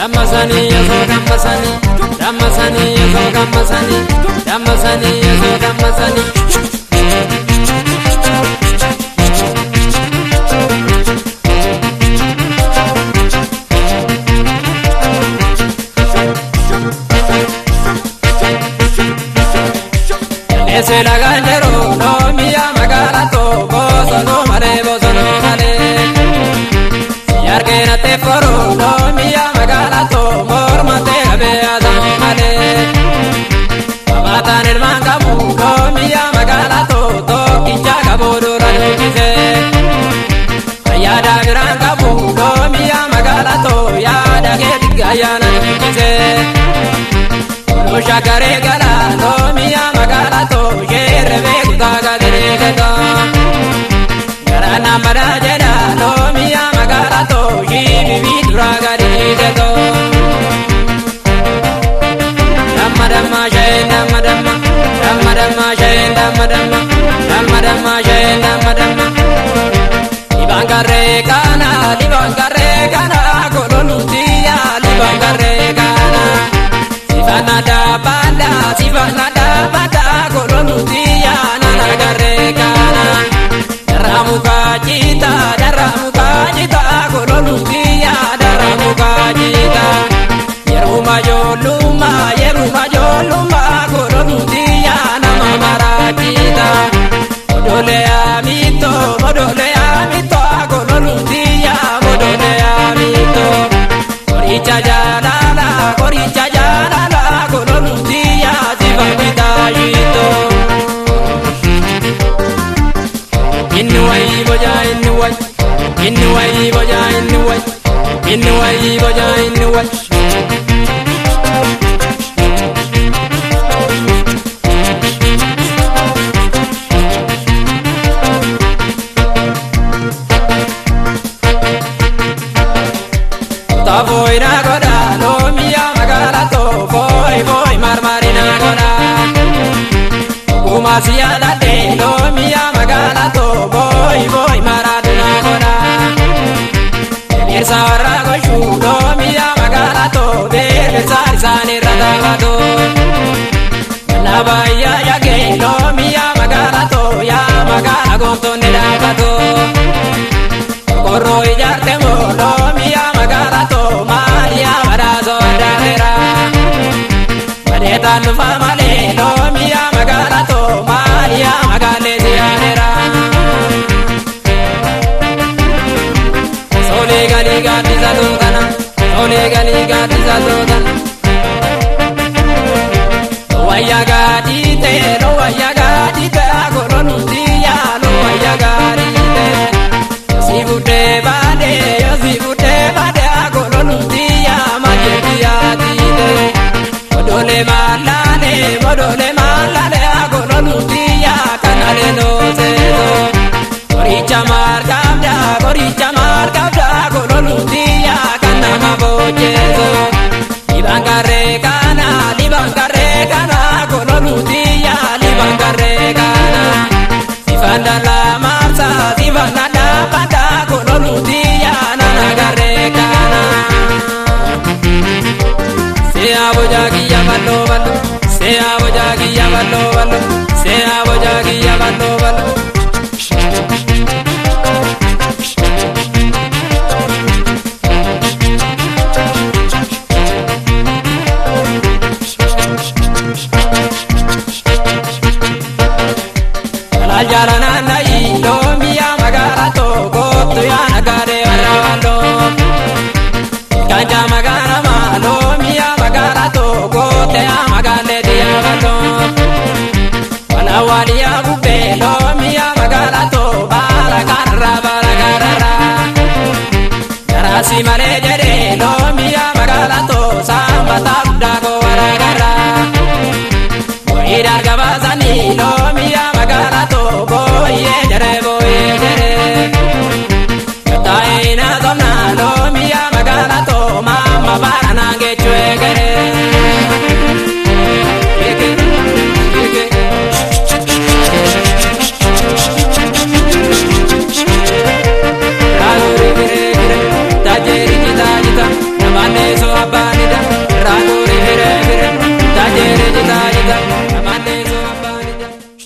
Damasani yaso damasani, damasani yaso damasani, damasani yaso damasani. Ese la ganero no mia magala to boso no mare Yargena te foro no mia magala to mormate abe azam male Amata nirmanga mu no mia magala to kinja gabodo ranise Ayada granga mu no mia magala to yada gedigayana nise No shakare gala no mia magala to yerbe gutaga deregato Garana marajena no mia magala to yibi duraga deregato Damadama jay damadama damadama jay damadama damadama jay damadama Libangare kana kololutia libangare kana Sifana da bada kololutia nanagare kana Daramuka jita kololutia daramuka jita Yeruma joluma kololutia namamara jita Modole amito kololutia modole amito Koricha jalala kololutia sifakita jito Inuai boja inuai boja inuai Tavoira goda no mia magala to voi marmarina goda Umasia da de no mia magala to voi maraduna goda Ersara go shu no mia magala to sani radavato La baya ya ge no mia magala to ya magala gonto ne davato Corro ya temo no mia magala to malia barazo adera Maneta no famale no mia magala to malia magale dianera Sole gali gati zadogana Sole gali gati zadogana Waya gati te agoro nutia no waya gati te Si bude bade agoro nutia majetia ti te Modole malale agoro nutia kanale no sedo Koricha margabda agoro nutia kanama bojezo Libangare kana agoro nutia libangare kana Sifanda la mapsa sifanda da pada agoro nutia nanagare kana Sea bojagi ya ballo Sea bojagi ya ballo Sea bojagi ya ballo Ajarana nai lo mia magara to goto ya nagare aralo Kanja magara ma lo mia magara to goto ya magale dia valo Wala walia bube lo mia magara to bara garara Darasi mare jere lo mia magara to samba tabda go garara Ira gabazani lo mia magara to boye jere